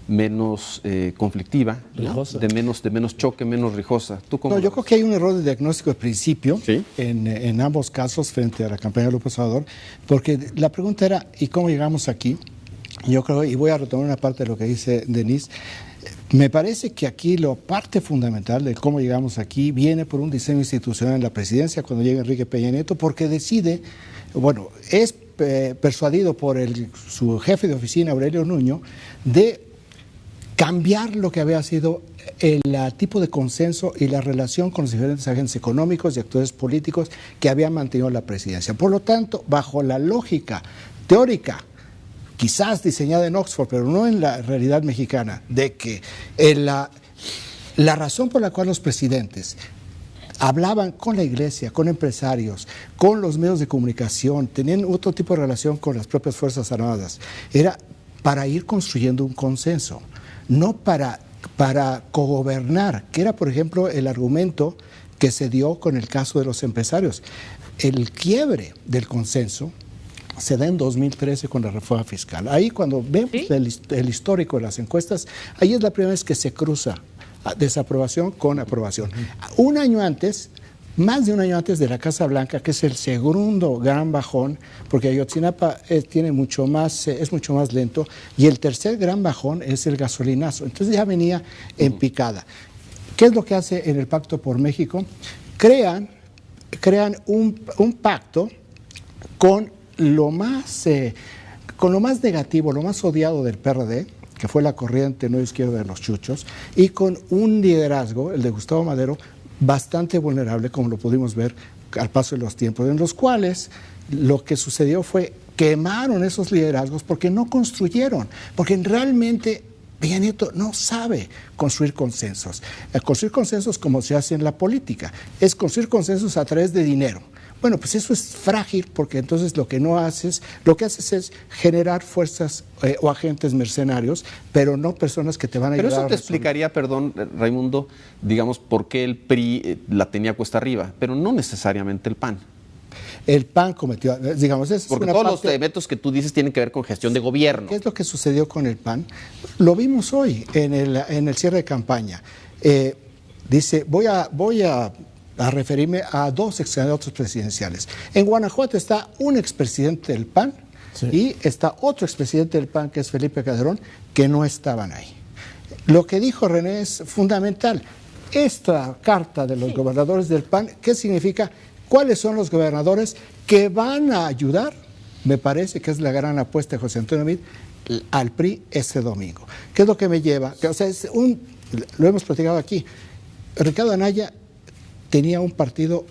menos conflictiva, ¿no? de menos choque, menos rijosa. ¿Tú cómo
yo creo que hay un error de diagnóstico de principio, ¿sí?, en ambos casos frente a la campaña de López Obrador, porque la pregunta era, ¿y cómo llegamos aquí? Yo creo, y voy a retomar una parte de lo que dice Denise, me parece que aquí la parte fundamental de cómo llegamos aquí viene por un diseño institucional en la presidencia cuando llega Enrique Peña Nieto, porque decide, bueno, es persuadido por su jefe de oficina, Aurelio Nuño, de cambiar lo que había sido el tipo de consenso y la relación con los diferentes agentes económicos y actores políticos que habían mantenido la presidencia. Por lo tanto, bajo la lógica teórica, quizás diseñada en Oxford, pero no en la realidad mexicana, de que la razón por la cual los presidentes hablaban con la iglesia, con empresarios, con los medios de comunicación, tenían otro tipo de relación con las propias Fuerzas Armadas, era para ir construyendo un consenso, no para cogobernar, que era, por ejemplo, el argumento que se dio con el caso de los empresarios. El quiebre del consenso se da en 2013 con la reforma fiscal. Ahí cuando vemos el histórico de las encuestas, ahí es la primera vez que se cruza desaprobación con aprobación. Un año antes, más de un año antes de la Casa Blanca, que es el segundo gran bajón, porque Ayotzinapa es mucho más lento, y el tercer gran bajón es el gasolinazo. Entonces ya venía en picada. ¿Qué es lo que hace en el Pacto por México? Crean un pacto con lo más negativo, lo más odiado del PRD, que fue la corriente no izquierda de los chuchos, y con un liderazgo, el de Gustavo Madero, bastante vulnerable, como lo pudimos ver al paso de los tiempos, en los cuales lo que sucedió fue quemaron esos liderazgos porque no construyeron, porque realmente Peña Nieto no sabe construir consensos. Construir consensos como se hace en la política, es construir consensos a través de dinero. Bueno, pues eso es frágil porque entonces lo que haces es generar fuerzas o agentes mercenarios, pero no personas que te van a ayudar.
Pero eso te explicaría, perdón, Raimundo, digamos, por qué el PRI la tenía cuesta arriba, pero no necesariamente el PAN.
El PAN cometió, digamos, es
porque
una
todos
parte,
los eventos que tú dices tienen que ver con gestión de gobierno.
¿Qué es lo que sucedió con el PAN? Lo vimos hoy en el cierre de campaña. Dice, voy a referirme a 2 excandidatos presidenciales. En Guanajuato está un expresidente del PAN y está otro expresidente del PAN, que es Felipe Calderón, que no estaban ahí. Lo que dijo René es fundamental. Esta carta de los gobernadores del PAN, ¿qué significa? ¿Cuáles son los gobernadores que van a ayudar? Me parece que es la gran apuesta de José Antonio Meade al PRI este domingo. ¿Qué es lo que me lleva? O sea, lo hemos platicado aquí. Ricardo Anaya tenía un partido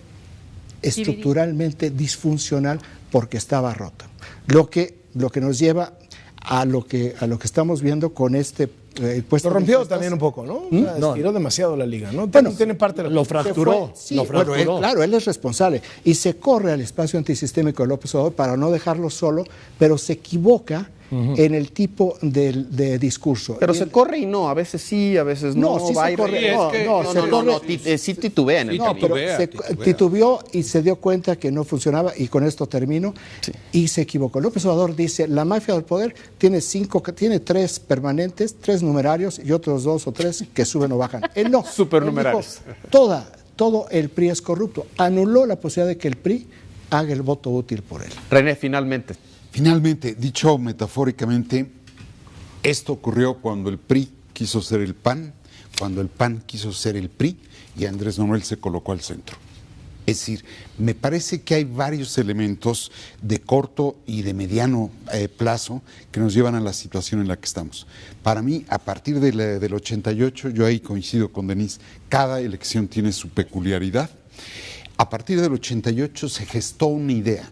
estructuralmente disfuncional porque estaba roto. Lo que nos lleva a lo que estamos viendo con este
lo rompió también un poco, ¿no? Estiró demasiado la liga, ¿no?
Bueno,
tiene parte de
lo fracturó.
Sí, bueno, claro, él es responsable y se corre al espacio antisistémico de López Obrador para no dejarlo solo, pero se equivoca en el tipo de discurso.
Pero se corre y no, a veces sí, a veces no.
No, sí se corre.
Sí titubea en el camino.
Pero titubeó y se dio cuenta que no funcionaba, y con esto termino, y se equivocó. López Obrador dice, la mafia del poder tiene 3 permanentes, 3 numerarios y otros 2 o 3 que suben o bajan. Él no.
Supernumerarios.
Todo el PRI es corrupto. Anuló la posibilidad de que el PRI haga el voto útil por él.
René, finalmente,
dicho metafóricamente, esto ocurrió cuando el PRI quiso ser el PAN, cuando el PAN quiso ser el PRI y Andrés Manuel se colocó al centro. Es decir, me parece que hay varios elementos de corto y de mediano plazo que nos llevan a la situación en la que estamos. Para mí, a partir del 88, yo ahí coincido con Denise, cada elección tiene su peculiaridad. A partir del 88 se gestó una idea.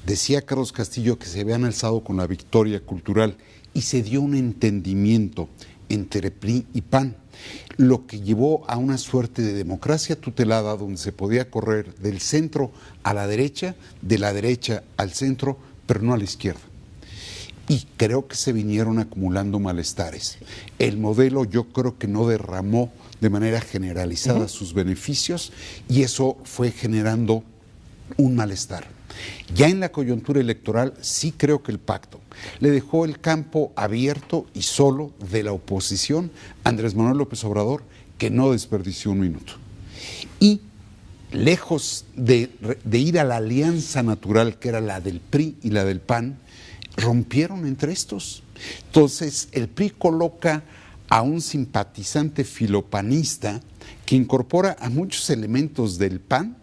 Decía Carlos Castillo que se habían alzado con la victoria cultural y se dio un entendimiento entre PRI y PAN, lo que llevó a una suerte de democracia tutelada donde se podía correr del centro a la derecha, de la derecha al centro, pero no a la izquierda. Y creo que se vinieron acumulando malestares. El modelo yo creo que no derramó de manera generalizada sus beneficios y eso fue generando un malestar. Ya en la coyuntura electoral sí creo que el pacto le dejó el campo abierto y solo de la oposición a Andrés Manuel López Obrador, que no desperdició un minuto. Y lejos de ir a la alianza natural que era la del PRI y la del PAN, rompieron entre estos. Entonces el PRI coloca a un simpatizante filopanista que incorpora a muchos elementos del PAN,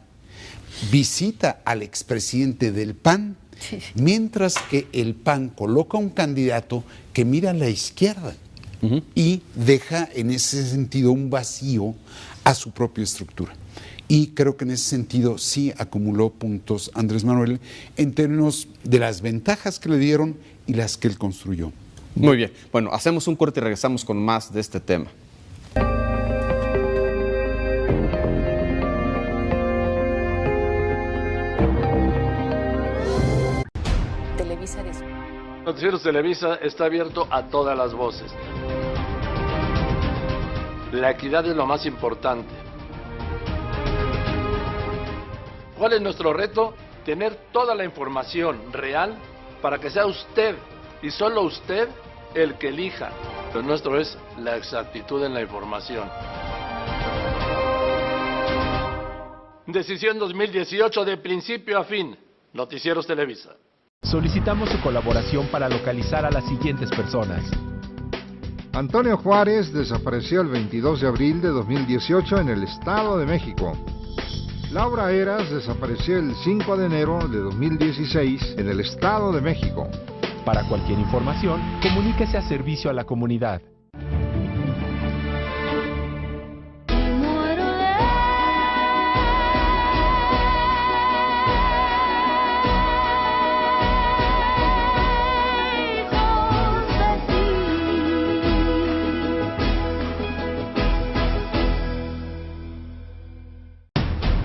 visita al expresidente del PAN, mientras que el PAN coloca un candidato que mira a la izquierda y deja en ese sentido un vacío a su propia estructura. Y creo que en ese sentido sí acumuló puntos Andrés Manuel en términos de las ventajas que le dieron y las que él construyó.
Muy bien. Bueno, hacemos un corte y regresamos con más de este tema.
Noticieros Televisa está abierto a todas las voces. La equidad es lo más importante. ¿Cuál es nuestro reto? Tener toda la información real para que sea usted y solo usted el que elija. Lo nuestro es la exactitud en la información. Decisión 2018 de principio a fin. Noticieros Televisa.
Solicitamos su colaboración para localizar a las siguientes personas.
Antonio Juárez desapareció el 22 de abril de 2018 en el Estado de México. Laura Eras desapareció el 5 de enero de 2016 en el Estado de México.
Para cualquier información, comuníquese a Servicio a la Comunidad.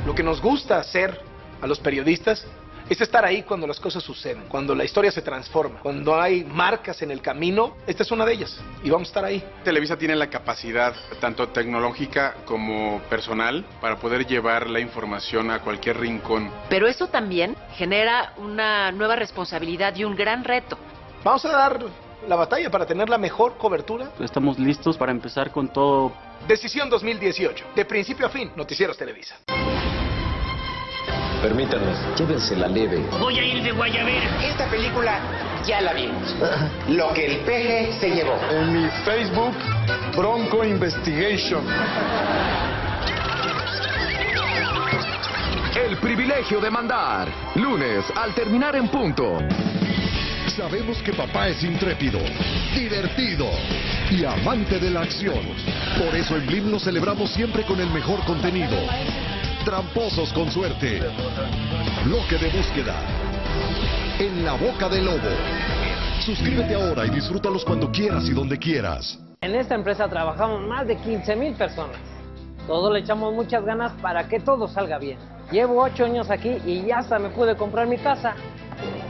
Lo que nos gusta hacer a los periodistas es estar ahí cuando las cosas suceden, cuando la historia se transforma, cuando hay marcas en el camino. Esta es una de ellas y vamos a estar ahí.
Televisa tiene la capacidad, tanto tecnológica como personal, para poder llevar la información a cualquier rincón.
Pero eso también genera una nueva responsabilidad y un gran reto.
Vamos a dar la batalla para tener la mejor cobertura.
Estamos listos para empezar con todo.
Decisión 2018, de principio a fin, Noticieros Televisa.
Permítanos, llévensela leve.
Voy a ir de guayabera.
Esta película ya la vimos. Lo que el peje se llevó.
En mi Facebook, Bronco Investigation.
El privilegio de mandar. Lunes, al terminar en punto.
Sabemos que papá es intrépido, divertido y amante de la acción. Por eso en Blim nos celebramos siempre con el mejor contenido. Tramposos con suerte. Bloque de búsqueda. En la boca del lobo. Suscríbete ahora y disfrútalos cuando quieras y donde quieras.
En esta empresa trabajamos más de 15,000 personas. Todos le echamos muchas ganas para que todo salga bien. Llevo 8 años aquí y ya hasta me pude comprar mi casa.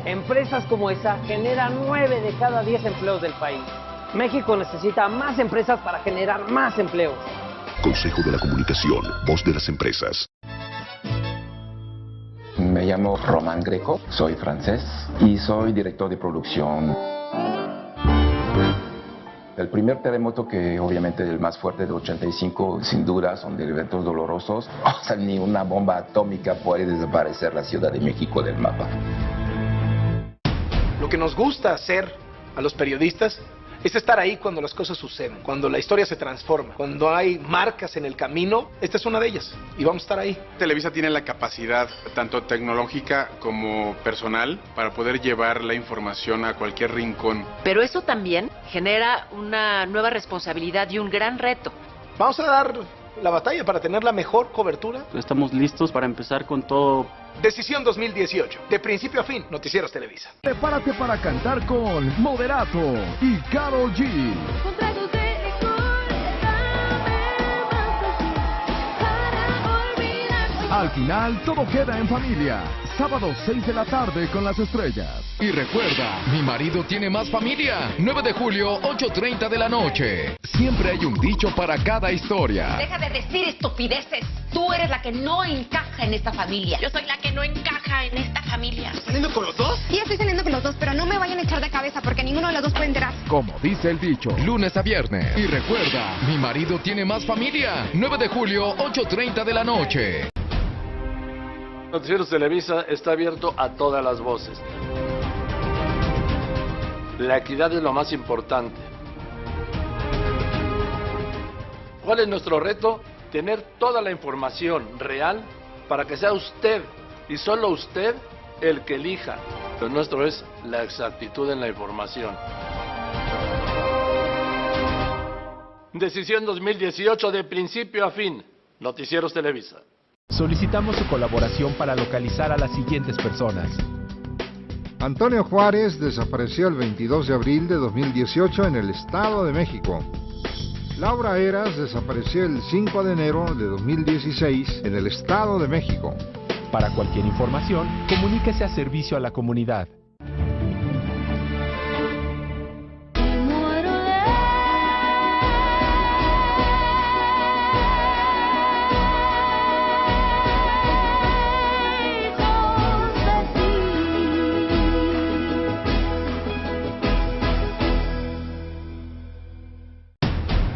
Empresas como esa generan 9 de cada 10 empleos del país. México necesita más empresas para generar más empleos.
Consejo de la Comunicación, voz de las empresas.
Me llamo Román Greco, soy francés y soy director de producción. El primer terremoto, que obviamente es el más fuerte de 85, sin duda son de eventos dolorosos. O sea, ni una bomba atómica puede desaparecer la Ciudad de México del mapa.
Lo que nos gusta hacer a los periodistas es estar ahí cuando las cosas suceden, cuando la historia se transforma, cuando hay marcas en el camino. Esta es una de ellas y vamos a estar ahí.
Televisa tiene la capacidad, tanto tecnológica como personal, para poder llevar la información a cualquier rincón.
Pero eso también genera una nueva responsabilidad y un gran reto.
Vamos a dar la batalla para tener la mejor cobertura.
Estamos listos para empezar con todo.
Decisión 2018, de principio a fin, Noticieros Televisa.
Prepárate para cantar con Moderato y Karol G. Al final, todo queda en familia. Sábado 6 de la tarde con las estrellas. Y recuerda, mi marido tiene más familia. 9 de julio, 8:30 de la noche. Siempre hay un dicho para cada historia.
Deja de decir estupideces. Tú eres la que no encaja en esta familia. Yo soy la que no encaja en esta familia.
¿Estás saliendo con los dos?
Sí, estoy saliendo con los dos, pero no me vayan a echar de cabeza porque ninguno de los dos puede enterar.
Como dice el dicho, lunes a viernes. Y recuerda, mi marido tiene más familia. 9 de julio, 8:30 de la noche.
Noticieros Televisa está abierto a todas las voces. La equidad es lo más importante. ¿Cuál es nuestro reto? Tener toda la información real para que sea usted y solo usted el que elija. Lo nuestro es la exactitud en la información. Decisión 2018, de principio a fin. Noticieros Televisa.
Solicitamos su colaboración para localizar a las siguientes personas.
Antonio Juárez desapareció el 22 de abril de 2018 en el Estado de México. Laura Eras desapareció el 5 de enero de 2016 en el Estado de México.
Para cualquier información, comuníquese a Servicio a la Comunidad.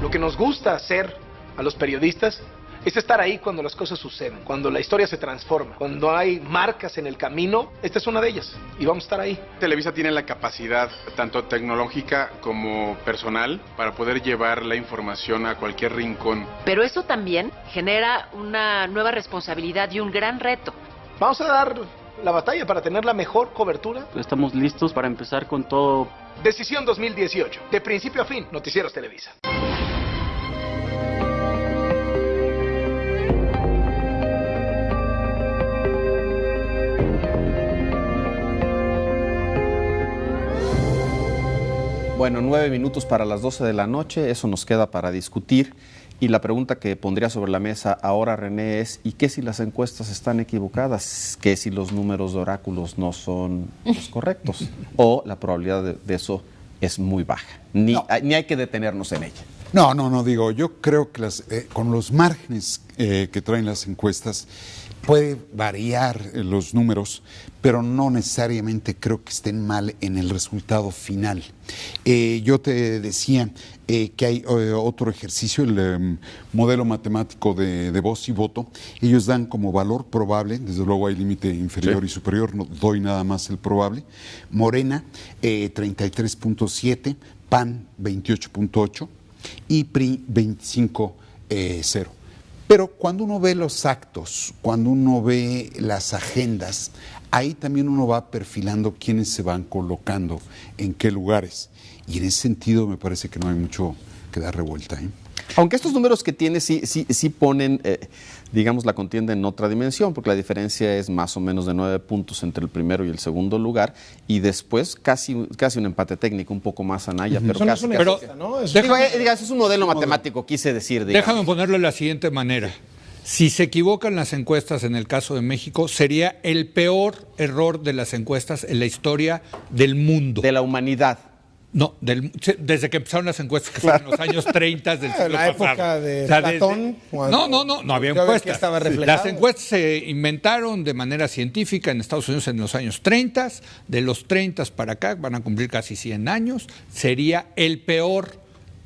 Lo que nos gusta hacer a los periodistas es estar ahí cuando las cosas suceden, cuando la historia se transforma, cuando hay marcas en el camino. Esta es una de ellas y vamos a estar ahí.
Televisa tiene la capacidad, tanto tecnológica como personal, para poder llevar la información a cualquier rincón.
Pero eso también genera una nueva responsabilidad y un gran reto.
Vamos a dar la batalla para tener la mejor cobertura.
Estamos listos para empezar con todo.
Decisión 2018, de principio a fin, Noticieros Televisa.
Bueno, 9 minutos para las 12 de la noche, eso nos queda para discutir. Y la pregunta que pondría sobre la mesa ahora, René, es ¿y qué si las encuestas están equivocadas? ¿Qué si los números de oráculos no son los correctos? ¿O la probabilidad de eso es muy baja? Ni hay que detenernos en ella.
No, digo, yo creo que con los márgenes que traen las encuestas puede variar los números, pero no necesariamente creo que estén mal en el resultado final. Yo te decía que hay otro ejercicio, el modelo matemático de voz y voto. Ellos dan como valor probable, desde luego hay límite inferior y superior, no doy nada más el probable. Morena, 33.7, PAN, 28.8 y PRI, 25.0. Pero cuando uno ve los actos, cuando uno ve las agendas, ahí también uno va perfilando quiénes se van colocando en qué lugares. Y en ese sentido me parece que no hay mucho que dar revuelta, ¿eh?
Aunque estos números que tiene sí ponen, digamos, la contienda en otra dimensión, porque la diferencia es más o menos de 9 puntos entre el primero y el segundo lugar, y después casi un empate técnico, un poco más Anaya, pero casi. Es un modelo matemático, quise decir. Digamos.
Déjame ponerlo de la siguiente manera. Si se equivocan las encuestas en el caso de México, sería el peor error de las encuestas en la historia del mundo.
De la humanidad.
No, desde que empezaron las encuestas, que fueron en los años 30 del siglo
la
pasado.
época de Platón.
No había encuestas. Las encuestas se inventaron de manera científica en Estados Unidos en los años 30. De los 30 para acá, van a cumplir casi 100 años. Sería el peor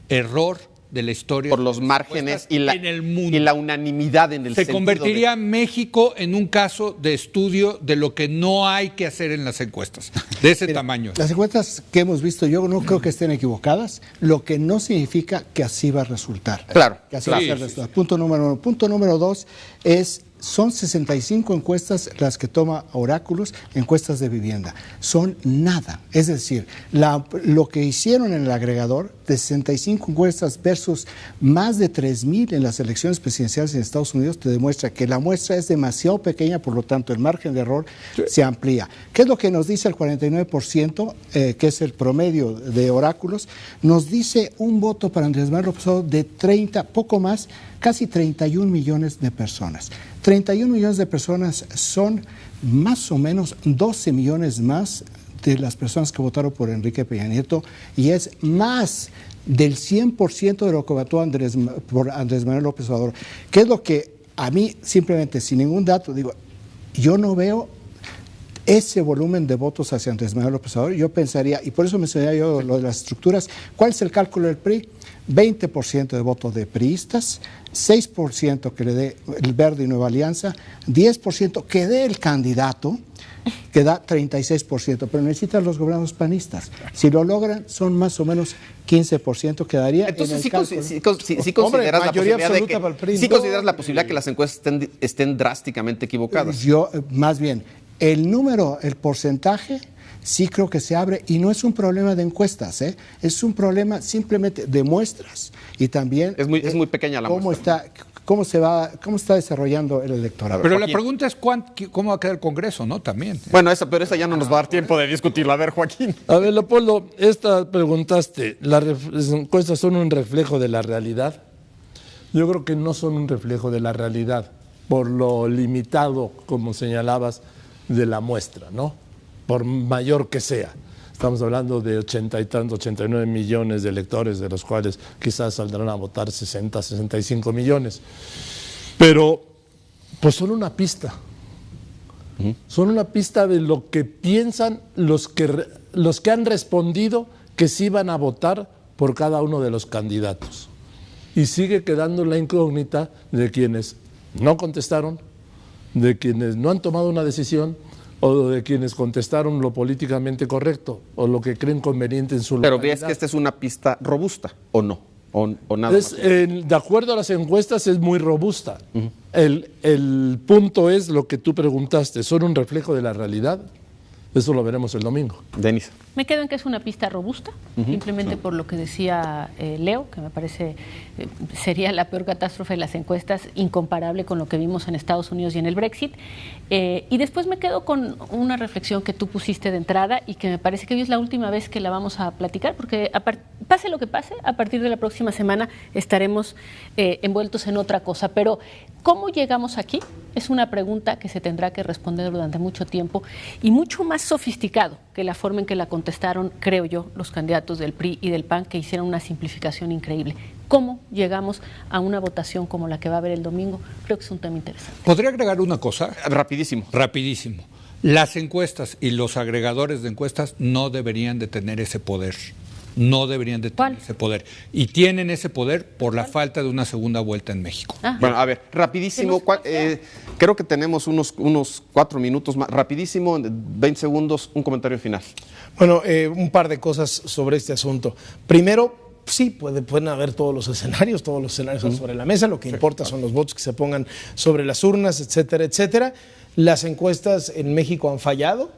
error de la historia.
Por los márgenes y la unanimidad en el sentido.
Se convertiría México en un caso de estudio de lo que no hay que hacer en las encuestas, de ese tamaño.
Las encuestas que hemos visto yo no creo que estén equivocadas, lo que no significa que así va a resultar.
Claro.
Que así va a resultar. Punto número 1. Punto número 2 es... Son 65 encuestas las que toma Oráculos, encuestas de vivienda. Son nada. Es decir, lo que hicieron en el agregador de 65 encuestas versus más de 3,000 en las elecciones presidenciales en Estados Unidos te demuestra que la muestra es demasiado pequeña, por lo tanto el margen de error se amplía. ¿Qué es lo que nos dice el 49%, que es el promedio de Oráculos? Nos dice un voto para Andrés Manuel López Obrador de 30, poco más, casi 31 millones de personas. 31 millones de personas son más o menos 12 millones más de las personas que votaron por Enrique Peña Nieto y es más del 100% de lo que votó por Andrés Manuel López Obrador. ¿Qué es lo que a mí, simplemente, sin ningún dato, digo, yo no veo ese volumen de votos hacia Andrés Manuel López Obrador? Yo pensaría, y por eso mencioné yo lo de las estructuras, ¿cuál es el cálculo del PRI? 20% de votos de priistas, 6% que le dé el Verde y Nueva Alianza, 10% que dé el candidato, que da 36%, pero necesitan los gobernados panistas. Si lo logran, son más o menos 15% que daría.
Entonces, sí consideras la posibilidad que las encuestas estén drásticamente equivocadas.
Yo, más bien, el porcentaje, sí creo que se abre y no es un problema de encuestas, es un problema simplemente de muestras y también
es muy pequeña la muestra.
¿Cómo está desarrollando el electorado?
Pero la pregunta es cómo va a quedar el Congreso, ¿no? También.
Bueno, pero esa ya no nos va a dar tiempo de discutirlo. A ver, Joaquín.
A ver, Leopoldo, preguntaste, ¿las encuestas son un reflejo de la realidad? Yo creo que no son un reflejo de la realidad, por lo limitado, como señalabas, de la muestra, ¿no? Por mayor que sea. Estamos hablando de 89 millones de electores, de los cuales quizás saldrán a votar 60, 65 millones. Pero, pues son una pista. Son una pista de lo que piensan los que han respondido que sí van a votar por cada uno de los candidatos. Y sigue quedando la incógnita de quienes no contestaron, de quienes no han tomado una decisión, o de quienes contestaron lo políticamente correcto o lo que creen conveniente en su localidad.
Pero ves que esta es una pista robusta, ¿o no? ¿O nada más?
De acuerdo a las encuestas es muy robusta. El punto es lo que tú preguntaste, ¿son un reflejo de la realidad? Eso lo veremos el domingo.
Denis.
Me quedo en que es una pista robusta, simplemente por lo que decía Leo, que me parece sería la peor catástrofe de las encuestas, incomparable con lo que vimos en Estados Unidos y en el Brexit. Y después me quedo con una reflexión que tú pusiste de entrada y que me parece que hoy es la última vez que la vamos a platicar, porque pase lo que pase, a partir de la próxima semana estaremos envueltos en otra cosa. Pero, ¿cómo llegamos aquí? Es una pregunta que se tendrá que responder durante mucho tiempo y mucho más sofisticado que la forma en que la contestaron, creo yo, los candidatos del PRI y del PAN, que hicieron una simplificación increíble. ¿Cómo llegamos a una votación como la que va a haber el domingo? Creo que es un tema interesante.
¿Podría agregar una cosa?
Rapidísimo.
Rapidísimo. Las encuestas y los agregadores de encuestas no deberían de tener ese poder. No deberían de tener ese poder. Y tienen ese poder por la falta de una segunda vuelta en México.
Bueno, a ver, rapidísimo. Creo que tenemos unos 4 minutos más. Rapidísimo, 20 segundos, un comentario final.
Bueno, un par de cosas sobre este asunto. Primero, sí, pueden haber todos los escenarios sobre la mesa. Lo que importa son los votos que se pongan sobre las urnas, etcétera, etcétera. Las encuestas en México han fallado,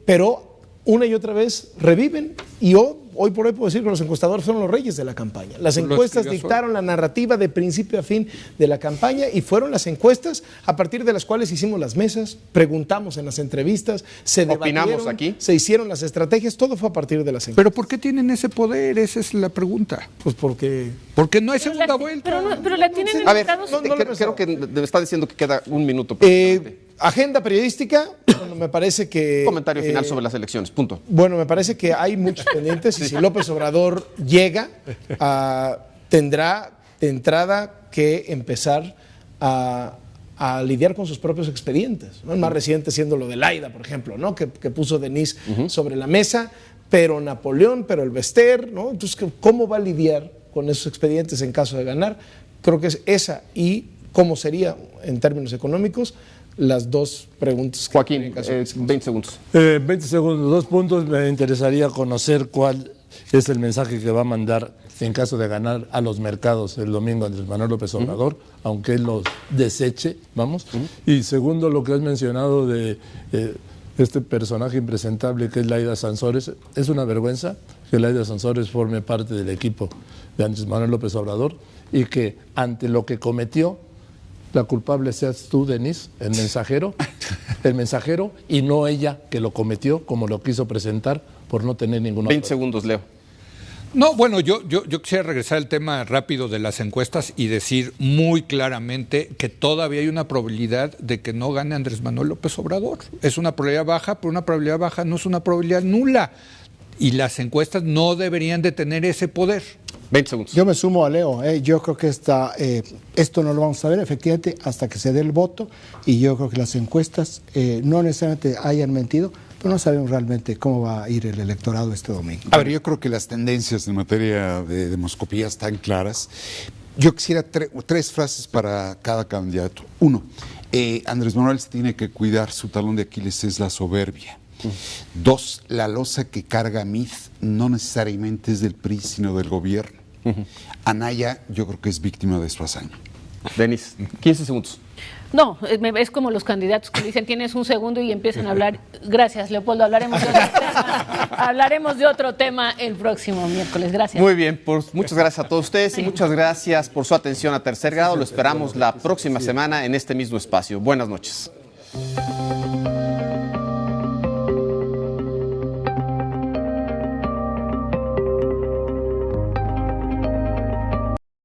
pero una y otra vez reviven. Y hoy por hoy puedo decir que los encuestadores fueron los reyes de la campaña. Las encuestas dictaron la narrativa de principio a fin de la campaña y fueron las encuestas a partir de las cuales hicimos las mesas, preguntamos en las entrevistas, se debatieron, aquí, se hicieron las estrategias, todo fue a partir de las encuestas.
¿Pero por qué tienen ese poder? Esa es la pregunta.
Pues porque
no hay segunda vuelta.
Pero la tienen en
A ver,
Estados
creo que me está diciendo que queda un minuto.
Agenda periodísística, bueno, me parece que...
Comentario final sobre las elecciones, punto.
Bueno, me parece que hay muchos pendientes y si López Obrador llega, tendrá de entrada que empezar a lidiar con sus propios expedientes, ¿no? El más reciente siendo lo de Laida, por ejemplo, ¿no? que puso Denise sobre la mesa, pero Napoleón, pero el Bester, ¿no? Entonces, ¿cómo va a lidiar con esos expedientes en caso de ganar? Creo que es esa y cómo sería en términos económicos las dos preguntas.
Joaquín, 20 segundos.
20 segundos, 2 puntos. Me interesaría conocer cuál es el mensaje que va a mandar en caso de ganar a los mercados el domingo Andrés Manuel López Obrador, aunque él los deseche, vamos. Y segundo, lo que has mencionado de este personaje impresentable que es Laida Sansores. Es una vergüenza que Laida Sansores forme parte del equipo de Andrés Manuel López Obrador y que ante lo que cometió, la culpable seas tú, Denise, el mensajero, y no ella que lo cometió como lo quiso presentar por no tener ninguna...
20 segundos, Leo.
No, bueno, yo quisiera regresar al tema rápido de las encuestas y decir muy claramente que todavía hay una probabilidad de que no gane Andrés Manuel López Obrador. Es una probabilidad baja, pero una probabilidad baja no es una probabilidad nula. Y las encuestas no deberían de tener ese poder.
20 segundos.
Yo me sumo a Leo. Yo creo que esto no lo vamos a ver efectivamente hasta que se dé el voto y yo creo que las encuestas no necesariamente hayan mentido, pero no sabemos realmente cómo va a ir el electorado este domingo.
A ver, yo creo que las tendencias en materia de demoscopía están claras. Yo quisiera 3 frases para cada candidato. 1, Andrés Manuel tiene que cuidar, su talón de Aquiles es la soberbia. 2, la losa que carga Mid no necesariamente es del PRI, sino del gobierno. Anaya, yo creo que es víctima de su hazaña.
Denis, 15 segundos.
No, es como los candidatos que dicen tienes un segundo y empiezan a hablar. Gracias, Leopoldo, hablaremos de otro tema el próximo miércoles. Gracias.
Muy bien, pues muchas gracias a todos ustedes y muchas gracias por su atención a Tercer Grado. Lo esperamos la próxima semana en este mismo espacio. Buenas noches.